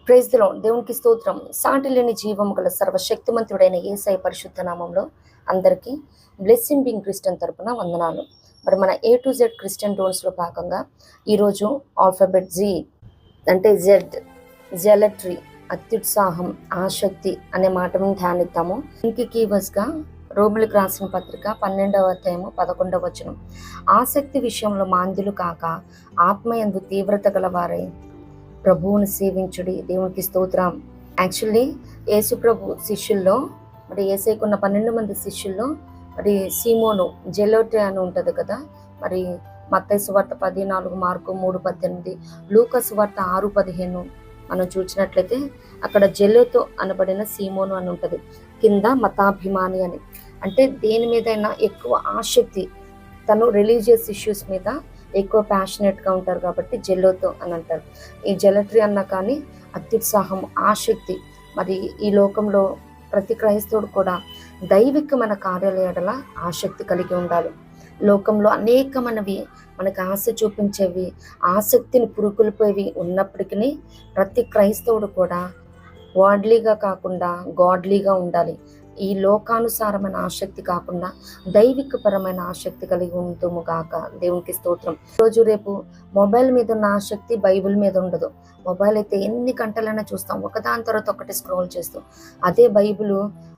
Praise the lord. దేవునికి స్తోత్రం. సాటి లేని జీవము గల సర్వశక్తిమంతుడైన యేసయ్య పరిశుద్ధ నామంలో అందరికీ బ్లెస్సింగ్ బీయింగ్ క్రిస్టియన్ తరపున వందనాలు. మరి మన A to Z క్రిస్టియన్ రూల్స్లో భాగంగా ఈరోజు ఆల్ఫాబెట్ జీ అంటే జెడ్, జెలట్రీ, అత్యుత్సాహం, ఆసక్తి అనే మాటను ధ్యానిద్దాము. దీనికి కీవర్డ్స్గా రోమిలకు రాసిన పత్రిక 12వ అధ్యాయము 11వ వచనం. ఆసక్తి విషయంలో మాంద్యులు కాక ఆత్మయందు తీవ్రత గలవారై ప్రభువుని సేవించుడి. దేవునికి స్తోత్రం. యాక్చువల్లీ యేసు ప్రభు శిష్యుల్లో మరి యేసయ్యకున్న 12 మంది శిష్యుల్లో మరి సీమోను జెలోటే అని ఉంటుంది కదా. మరి మత్తయి సువార్త 14, మార్కు 3:18, లూకా సువార్త 6:15 మనం చూసినట్లయితే అక్కడ జెలోతో అనబడిన సీమోను అని ఉంటుంది. కింద మతాభిమాని అని, అంటే దేని మీదైనా ఎక్కువ ఆసక్తి, తను రిలీజియస్ ఇష్యూస్ మీద ఎక్కువ ప్యాషనేట్గా ఉంటారు కాబట్టి జెలోతో అని అంటారు. ఈ జెలట్రీ అన్నా కానీ అత్యుత్సాహం, ఆసక్తి. మరి ఈ లోకంలో ప్రతి క్రైస్తవుడు కూడా దైవికమైన కార్యాల ఎడల ఆసక్తి కలిగి ఉండాలి. లోకంలో అనేకమైనవి మనకు ఆశ చూపించేవి, ఆసక్తిని పురుకొల్పోయేవి ఉన్నప్పటికీ ప్రతి క్రైస్తవుడు కూడా వార్డ్లీగా కాకుండా గాడ్లీగా ఉండాలి. ఈ లోకానుసారమైన ఆసక్తి కాకుండా దైవికపరమైన ఆసక్తి కలిగి ఉంటుము గాక. దేవునికి స్తోత్రం. రోజు రేపు మొబైల్ మీద ఉన్న ఆసక్తి బైబిల్ మీద ఉండదు. మొబైల్ అయితే ఎన్ని గంటలైనా చూస్తాం, ఒకదాని తర్వాత ఒకటి స్క్రోల్ చేస్తూ. అదే బైబిల్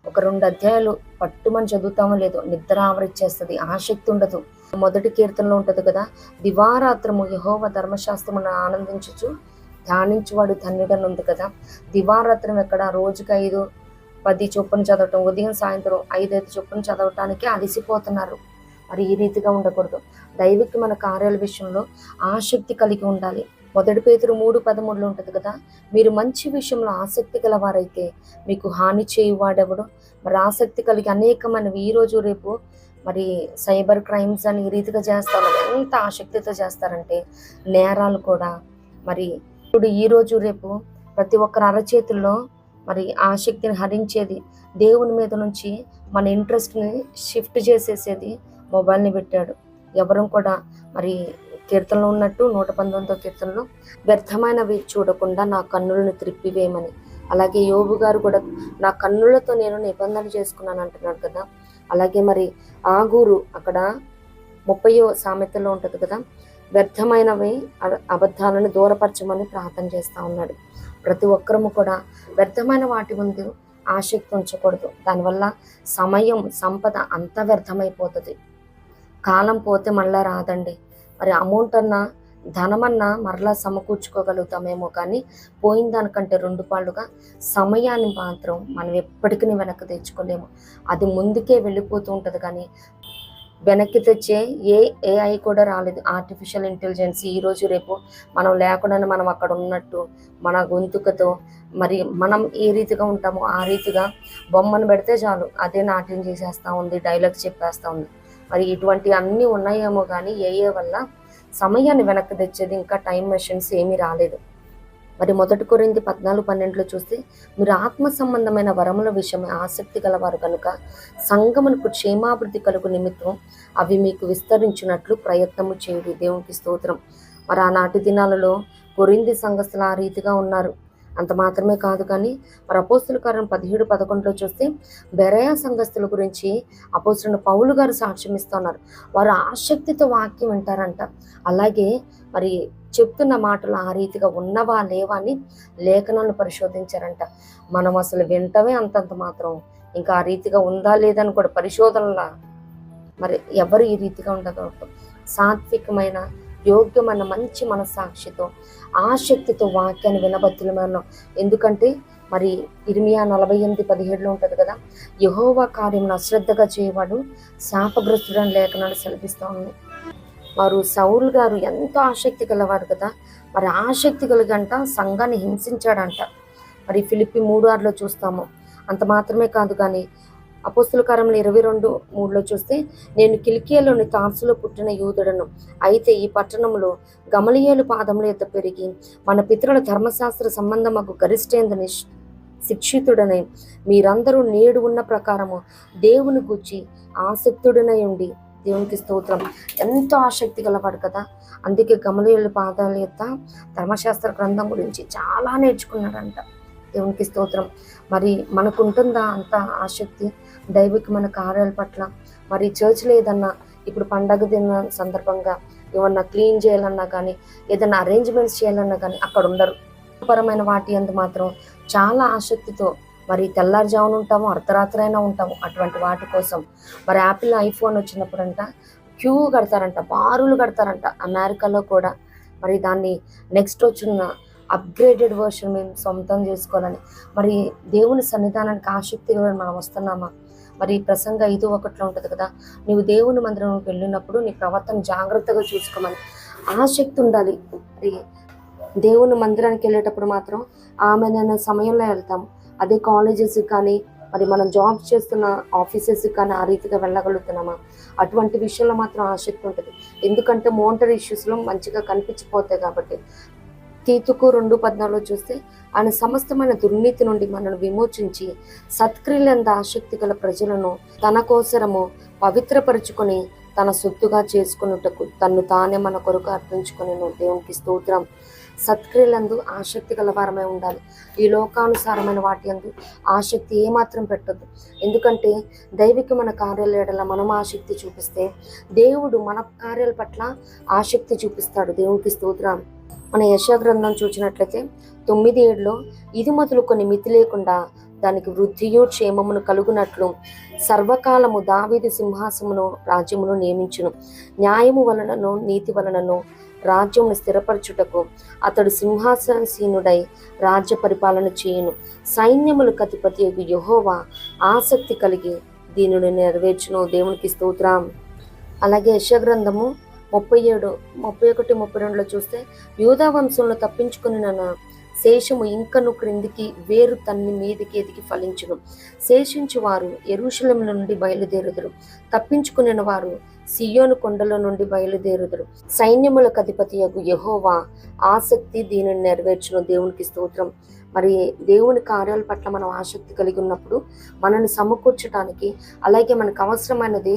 ఒక 2 అధ్యాయాలు పట్టుమని చదువుతామో లేదో నిద్ర ఆవరించేస్తుంది, ఆసక్తి ఉండదు. మొదటి కీర్తనలో ఉంటుంది కదా, దివారాత్రము యెహోవా ధర్మశాస్త్రమును ఆనందించుచు ధ్యానించువాడు ధన్యుడని ఉంది కదా. దివారాత్రం ఎక్కడ, రోజుకి 5-10 చొప్పున చదవటం, ఉదయం సాయంత్రం 5 చొప్పున చదవటానికి అలసిపోతున్నారు. మరి ఈ రీతిగా ఉండకూడదు. దైవికమైన కార్యాల విషయంలో ఆసక్తి కలిగి ఉండాలి. మొదటి పేతురు 3:13 ఉంటుంది కదా, మీరు మంచి విషయంలో ఆసక్తి గలవారైతే మీకు హాని చేయువాడెవడు. మరి ఆసక్తి కలిగి అనేకమైనవి ఈరోజు రేపు మరి సైబర్ క్రైమ్స్ అని ఈ రీతిగా చేస్తారు. ఎంత ఆసక్తితో చేస్తారంటే నేరాలు కూడా. మరి ఇప్పుడు ఈరోజు రేపు ప్రతి ఒక్కరి అరచేతుల్లో మరి ఆసక్తిని హరించేది, దేవుని మీద నుంచి మన ఇంట్రెస్ట్ని షిఫ్ట్ చేసేసేది మొబైల్ని పెట్టాడు. ఎవరు కూడా మరి కీర్తనలో ఉన్నట్టు 119వ కీర్తనలో వ్యర్థమైనవి చూడకుండా నా కన్నులను త్రిప్పివేయమని. అలాగే యోబు గారు కూడా నా కన్నులతో నేను నిబంధన చేసుకున్నాను అంటున్నాడు కదా. అలాగే మరి ఆగూరు అక్కడ 30వ సామెతలో ఉంటుంది కదా, వ్యర్థమైనవి అబద్ధాలను దూరపరచమని ప్రార్థన చేస్తూ ఉన్నాడు. ప్రతి ఒక్కరము కూడా వ్యర్థమైన వాటి ముందు ఆసక్తి ఉంచకూడదు. దానివల్ల సమయం, సంపద అంతా వ్యర్థమైపోతుంది. కాలం పోతే మళ్ళా రాదండి. మరి అమౌంట్ అన్నా ధనమన్నా మరలా సమకూర్చుకోగలుగుతామేమో, కానీ పోయిన దానికంటే 2 పాళ్ళుగా సమయాన్ని మాత్రం మనం ఎప్పటికీ వెనక్కి తెచ్చుకోలేము. అది ముందుకే వెళ్ళిపోతూ ఉంటుంది, కానీ వెనక్కి తెచ్చే ఏఐ కూడా రాలేదు. ఆర్టిఫిషియల్ ఇంటెలిజెన్స్ ఈరోజు రేపు మనం లేకుండానే మనం అక్కడ ఉన్నట్టు మన గొంతుకతో మరి మనం ఏ రీతిగా ఉంటామో ఆ రీతిగా బొమ్మను పెడితే చాలు అదే నాట్యం చేసేస్తూ ఉంది, డైలాగ్స్ చెప్పేస్తూ ఉంది. మరి ఇటువంటి అన్నీ ఉన్నాయేమో, కానీ ఏఐ వల్ల సమయాన్ని వెనక్కి తెచ్చేది ఇంకా టైం మెషిన్స్ ఏమీ రాలేదు. మరి 1 కొరింథీ 14:12 చూస్తే, మీరు ఆత్మ సంబంధమైన వరముల విషయమై ఆసక్తి గలవారు కనుక సంఘమునకు క్షేమాభివృద్ధి కలుగు నిమిత్తం అవి మీకు విస్తరించినట్లు ప్రయత్నము చేయుడి. దేవునికి స్తోత్రం. మరి ఆనాటి దినాలలో కొరింథీ సంఘస్థులు ఆ రీతిగా ఉన్నారు. అంత మాత్రమే కాదు, కానీ మరి అపోస్తుల కార్యం 17:11 చూస్తే బెరయ సంఘస్థుల గురించి అపోస్తులైన పౌలు గారు సాక్ష్యం ఇస్తున్నారు. వారు ఆసక్తితో వాక్యం వింటారంట. అలాగే మరి చెప్తున్న మాటలు ఆ రీతిగా ఉన్నవా లేవా అని లేఖనాలను పరిశోధించారంట. మనం అసలు వింటమే అంతంత మాత్రం, ఇంకా ఆ రీతిగా ఉందా లేదని కూడా పరిశోధనలా మరి ఎవరు ఈ రీతిగా ఉండగలరు. సాత్వికమైన, యోగ్యమైన, మంచి మనస్సాక్షితో, ఆసక్తితో వాక్యాన్ని వినబద్దులమైన. ఎందుకంటే మరి ఇర్మియా 48:17 ఉంటుంది కదా, యెహోవా కార్యం అశ్రద్ధగా చేయవాడు శాపగ్రస్తుడని లేఖనాలు సెలవిస్తూ ఉంది. వారు సౌలు గారు ఎంతో ఆసక్తి గలవారు కదా. మరి ఆసక్తి కలిగంట సంఘాన్ని హింసించాడంట. మరి ఫిలిప్పి 3:6 చూస్తాము. అంత మాత్రమే కాదు, కానీ అపోస్తుల కార్యములు 22:3 చూస్తే, నేను కిలికియాలోని తార్సులో పుట్టిన యూదుడను, అయితే ఈ పట్టణంలో గమలియేలు పాదముల యొద్ద పెరిగి మన పితరుల ధర్మశాస్త్ర సంబంధమగు గరిష్టేందని శిక్షితుడనై మీరందరూ నేడు ఉన్న ప్రకారము దేవుని గూర్చి ఆసక్తుడనై ఉండి దేవునికి స్తోత్రం. ఎంతో ఆసక్తి గలవాడు కదా. అందుకే గమలీయేలు పాదాల యొక్క ధర్మశాస్త్ర గ్రంథం గురించి చాలా నేర్చుకున్నాడంట. దేవునికి స్తోత్రం. మరి మనకుంటుందా అంత ఆసక్తి దైవికమైన కార్యాల పట్ల? మరి చర్చ్లో ఏదన్నా ఇప్పుడు పండగ దిన సందర్భంగా ఏమన్నా క్లీన్ చేయాలన్నా కానీ, ఏదైనా అరేంజ్మెంట్స్ చేయాలన్నా కానీ అక్కడ ఉండరు. పరమైన వాటి అందు మాత్రం చాలా ఆసక్తితో మరి తెల్లారుజామున ఉంటాము, అర్ధరాత్రి అయినా ఉంటాము అటువంటి వాటి కోసం. మరి యాపిల్ ఐఫోన్ వచ్చినప్పుడంట క్యూ కడతారంట, బారులు కడతారంట అమెరికాలో కూడా. మరి దాన్ని నెక్స్ట్ వచ్చిన అప్గ్రేడెడ్ వర్షన్ మేము సొంతం చేసుకోవాలని. మరి దేవుని సన్నిధానానికి ఆసక్తిగా మనం వస్తున్నామా? మరి ప్రసంగ 5:1 ఉంటుంది కదా, నీవు దేవుని మందిరంకి వెళ్ళినప్పుడు నీ ప్రవర్తన జాగ్రత్తగా చూసుకోమని. ఆసక్తి ఉండాలి. మరి దేవుని మందిరానికి వెళ్ళేటప్పుడు మాత్రం ఆమెనైన సమయంలో వెళ్తాము. అదే కాలేజెస్ కానీ మరి మనం జాబ్స్ చేస్తున్న ఆఫీసెస్ కానీ ఆ రీతిగా వెళ్ళగలుగుతున్నామా? అటువంటి విషయంలో మాత్రం ఆసక్తి ఉంటుంది. ఎందుకంటే మోనిటరీ ఇష్యూస్లో మంచిగా కనిపించిపోతాయి కాబట్టి. తీతుకు 2:14 చూస్తే ఆయన సమస్తమైన దుర్నీతి నుండి మనను విమోచించి సత్క్రియలంద ఆసక్తి గల ప్రజలను తన కోసరము పవిత్రపరుచుకొని తన సొత్తుగా చేసుకున్నటకు తన్ను తానే మన కొరకు అర్పించుకొనెను. దేవునికి స్తోత్రం. సత్క్రియలందు ఆసక్తి గల వారమై ఉండాలి. ఈ లోకానుసారమైన వాటి అందు ఆసక్తి ఏమాత్రం పెట్టద్దు. ఎందుకంటే దైవికమైన కార్యాల ఎడల మనం ఆసక్తి చూపిస్తే దేవుడు మన కార్యాల పట్ల ఆసక్తి చూపిస్తాడు. దేవునికి స్తోత్రం. మన యెషయా గ్రంథం చూసినట్లయితే 9:7 ఇది మొదలుకొని మితి లేకుండా దానికి వృద్ధియు క్షేమమును కలుగునట్లు సర్వకాలము దావీదు సింహాసమును రాజ్యమును నియమించును. న్యాయము వలనను నీతి వలనను రాజ్యమును స్థిరపరచుటకు అతడు సింహాసనసీనుడై రాజ్య పరిపాలన చేయును. సైన్యములకు అధిపతి యెహోవా ఆసక్తి కలిగి దీనిని నెరవేర్చును. దేవునికి స్తోత్రం. అలాగే యెషయా గ్రంథము 37, 31, 32 చూస్తే యూదా వంశంలో తప్పించుకుని శేషము ఇంకను క్రిందికి వేరు తన్ని మీదికి ఎదిగి ఫలించును. శేషించు వారు యెరూషలేము నుండి బయలుదేరుదురు, తప్పించుకుని వారు సియోను కొండల నుండి బయలుదేరుదురు. సైన్యములకు అధిపతి యెహోవా ఆసక్తి దీనిని నెరవేర్చును. దేవునికి స్తోత్రం. మరి దేవుని కార్యాల పట్ల మనం ఆసక్తి కలిగి ఉన్నప్పుడు మనల్ని సమకూర్చడానికి, అలాగే మనకు అవసరమైనది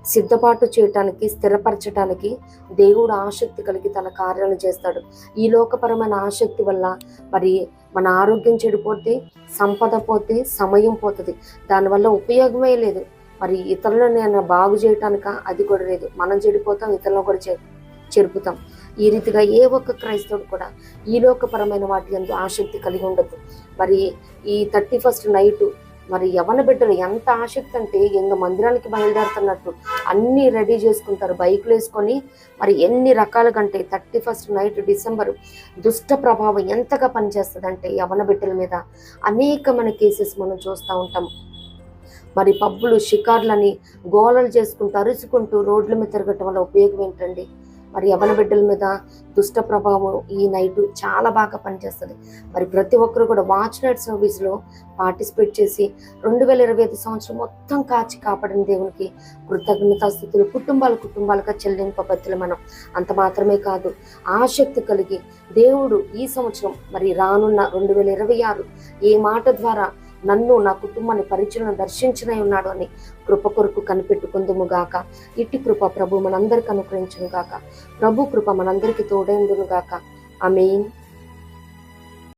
సిద్ధపాటు చేయటానికి, స్థిరపరచటానికి దేవుడు ఆసక్తి కలిగి తన కార్యాలను చేస్తాడు. ఈ లోకపరమైన ఆసక్తి వల్ల మరి మన ఆరోగ్యం చెడిపోతే, సంపద పోతే, సమయం పోతుంది. దానివల్ల ఉపయోగమే లేదు. మరి ఇతరులను బాగు చేయటానిక అది కూడా లేదు. మనం చెడిపోతాం, ఇతరులను కూడా చెరుపుతాం. ఈ రీతిగా ఏ ఒక్క క్రైస్తవుడు కూడా ఈ లోకపరమైన వాటి యందు ఆసక్తి కలిగి ఉండదు. మరి ఈ 31st నైట్ మరి యవన బిడ్డలు ఎంత ఆసక్తి అంటే ఇంక మందిరానికి బయలుదేరుతున్నట్టు అన్నీ రెడీ చేసుకుంటారు, బైకులు వేసుకొని. మరి ఎన్ని రకాల కంటే 31st నైట్ డిసెంబర్ దుష్ట ప్రభావం ఎంతగా పనిచేస్తుంది అంటే యవన బిడ్డల మీద అనేకమైన కేసెస్ మనం చూస్తూ ఉంటాం. మరి పబ్బులు, షికార్లని గోలలు చేసుకుంటూ అరుచుకుంటూ రోడ్ల మీద తిరగటం వల్ల ఉపయోగం ఏంటండి? మరి యవన బిడ్డల మీద దుష్ట ప్రభావం ఈ నైట్ చాలా బాగా పనిచేస్తుంది. మరి ప్రతి ఒక్కరు కూడా వాచ్ నైట్ సర్వీస్లో పార్టిసిపేట్ చేసి 2025 సంవత్సరం మొత్తం కాచి కాపాడిన దేవునికి కృతజ్ఞతాస్తుతులు కుటుంబాలుగా చెల్లింపబద్దులు మనం. అంత మాత్రమే కాదు, ఆసక్తి కలిగి దేవుడు ఈ సంవత్సరం మరి రానున్న 2026 ఏ మాట ద్వారా నన్ను, నా కుటుంబాన్ని పరిచయం దర్శించనై ఉన్నాడు అని కృప కొరకు కనిపెట్టుకుందుము గాక. ఇట్టి కృప ప్రభు మనందరికి అనుగ్రహించును గాక. ప్రభు కృప మనందరికి తోడైందును గాక. ఆమేన్.